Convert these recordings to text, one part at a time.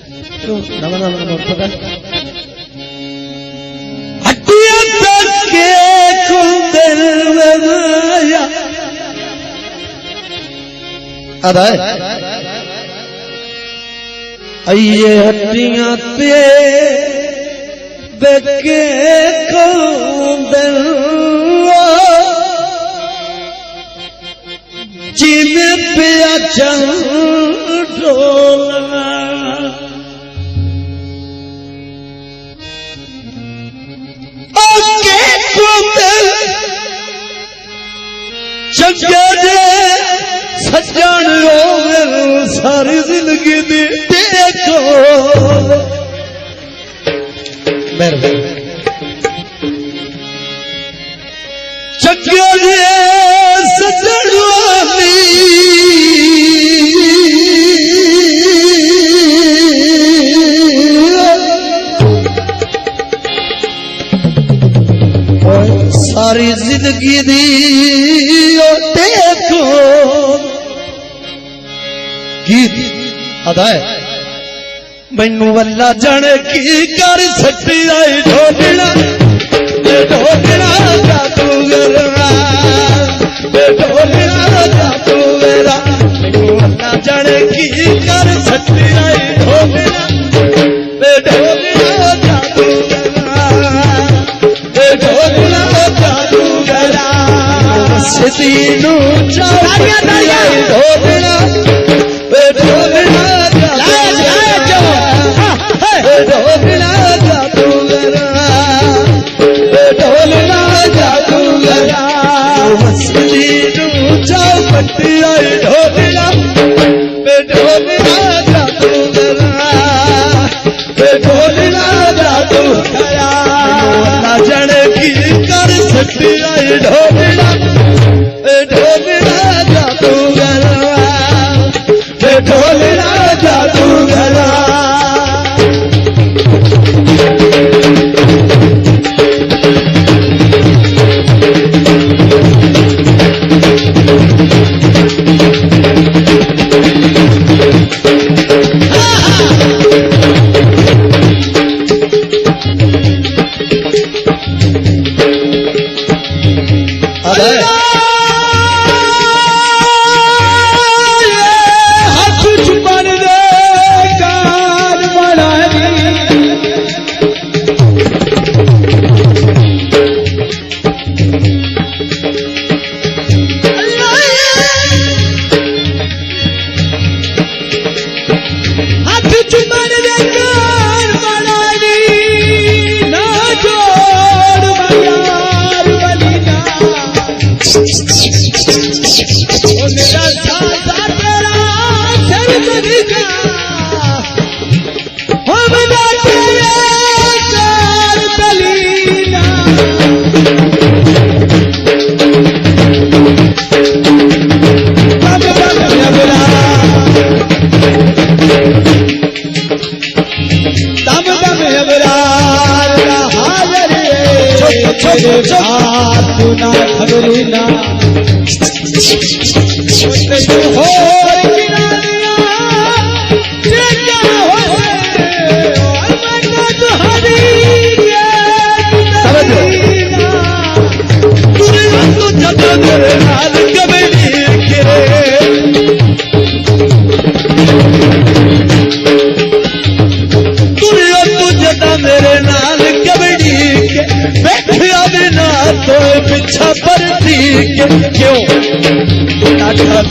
क्यों नवा नवा पता अदाय आइए हड्डियां ते बेके जिन पिया चल ढोलना सजन सारी जिंदगी दी देखो चक्या सजन सारी जिंदगी दी देखो गीत अदाय मैनू अल्लाह जाने की कर छट्टी आई ढोलना ढोलना जादू गरना ढोलना जादू गरा मैनू अल्लाह जाने की कर छट्टी आई ढोलना ढोलना जादू गरा ढोलना जादू गरा सीनू ढोलना ढोलना ढोलना जादूगरा ढोलना जादूगरा मस्ती जाओ पट्टी आई ढोलना ढोलना जादूगरा ढोलना जादूगरा ना जाने की कर सकती आई ढोलना ढोलना जादूगरा ढोलना जादूगरा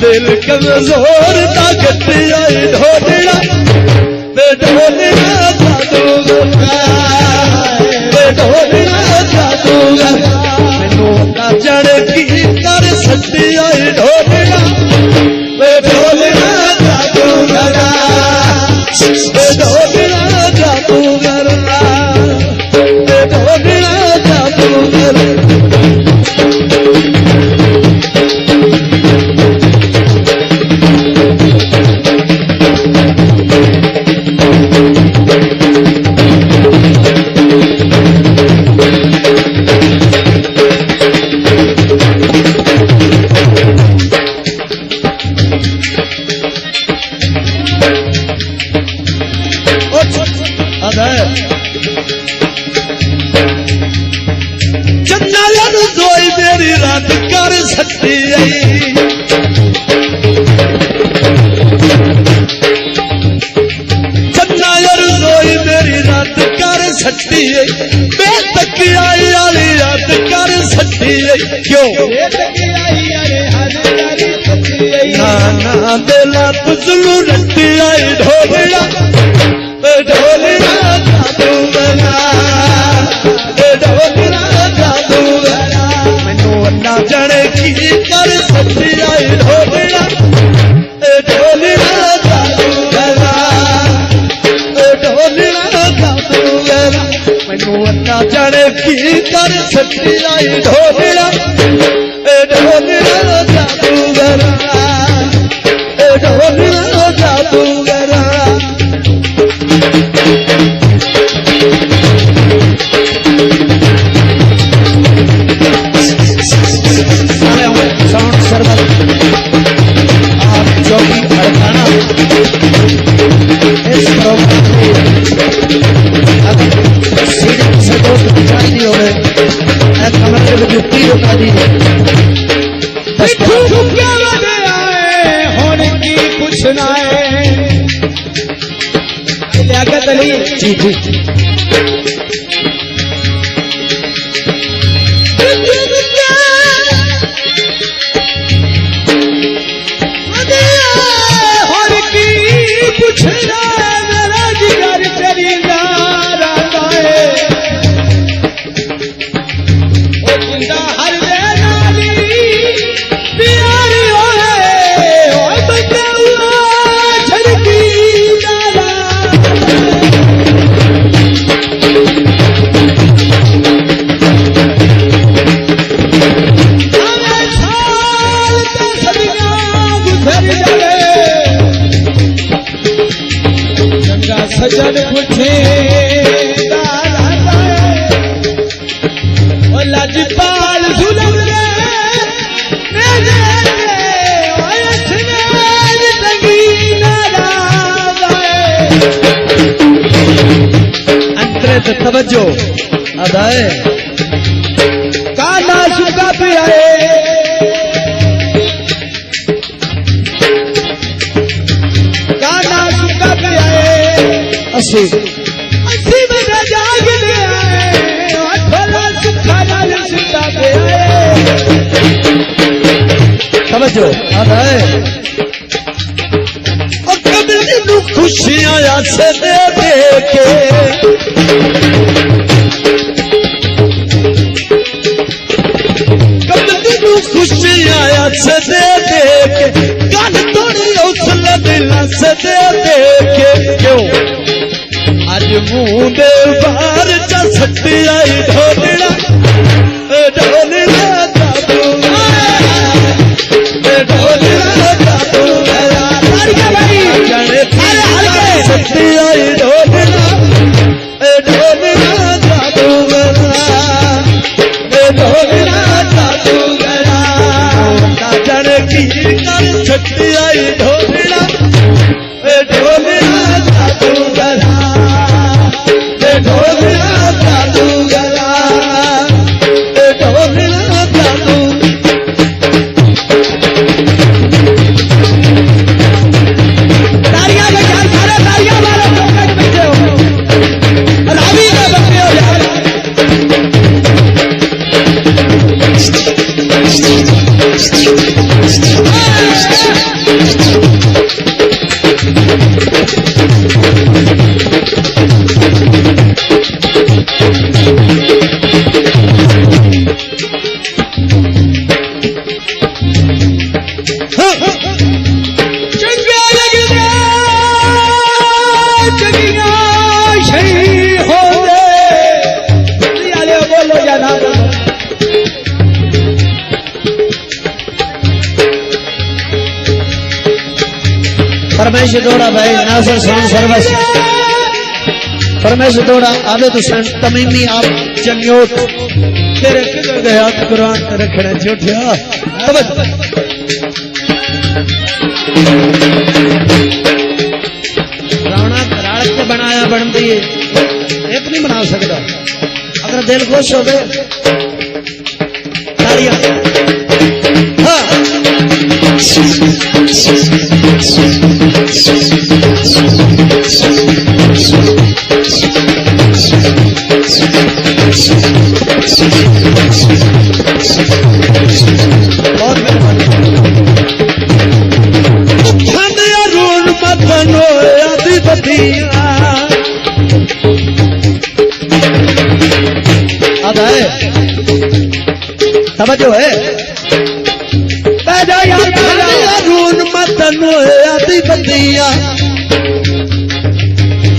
दिल कमजोर ताकत आई ढोलना ढोलना जादूगरा ढोलना जादूगरा मैनू ना जाने की कर सकती आई ढोलना ढोलना जादूगरा ढोलना जादूगरा ढोलना जादूगरा अदा चन्ना यार जोई मेरी रात कर सकती चन्ना यार जोई मेरी रात कर सकती है बेतकिया वाली याद कर सकती है क्यों ना दिला तुझलू रट्टी आई ढोलिया ढोलिया जादू गला ढोलिया जादू गला मैनू अन्ना जाने की कर सकती आई ढोलिया ढोलिया जादू गला ढोलिया जादू गला मैनू अन्ना जाने की कर सकती आई ढोलिया ढोलिया जादू गला ढोलिया जादू गला साउंड सर्वर आप जो भी भड़काना इस प्रोग्राम को अगर सीढ़ी से दोस्त बिछाई दी हो कमरे में जुट्टी रुका दी पूछना है लियाकत अली जी जी पूछना मेरा जिगर तेरी नारा है ओ जिंदा हर नाली प्यारी होए ओ बंदा झड़की नारा हमें साल के सदियां गुजर जाए सजन पूछे लजपाल जुलम अंतरे तवज्जो अदाए काना सुखा पियाए काना सुखा पियाए असी मेरा जाग समझो आता है और कभी खुशियां से दे के कभी खुशियां से दे के गल थोड़ी हौसला दिल से दे के क्यों आज मुंह दे बाहर चा सट्टी आई ढोलिया ढोलिया जादू ढोलिया जादू जाने सट्टी आई ढोलिया ढोलिया जादू ढोलिया जादू जाने की कर सट्टी आई ढोलिया ढोलिया जादू ढोलिया जादू गला ढोलिया जादू तारियां में यार सारे तारियां मारो चौकट बच्चे हो रावी के बच्चे हो यार परमेश दौड़ा भाई नासर साउंड सर्विस परमेश दौड़ा आबिद हुसैन तमीमी आप जंगियोट तेरे किधर गया कुरान रखने झूठिया रावणा रात को बनाया बनती है एक नहीं बना सकता। अगर दिल खुश हो गए तालियां। हाँ बहुत मेहरबानी। ठंड अरुण मदन आदि बदिया आता है समझो है अरुण मदन आदि बदिया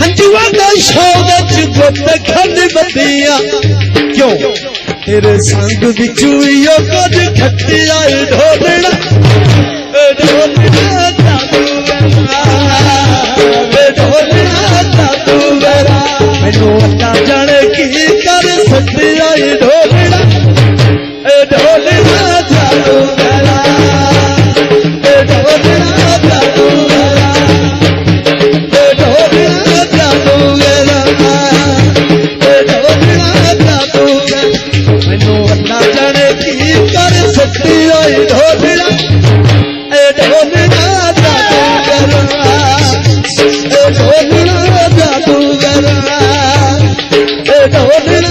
हंजुआ का शौदच गुत खंड बदिया क्यों तेरे संग बिचुइयो कुछ खटिया ढोलना ढोलना जादू मेरा मैनू अता जाने की कर सटिया ढोलना ढोलना जादू मेरा ढोलना जादू मेरा ढोलना जादू मेरा ढोलना जादू मेरा मैनू अता जाने की कर सटिया ढोलना ढोलना जादू मेरा ढोलना जादू मेरा ढोलना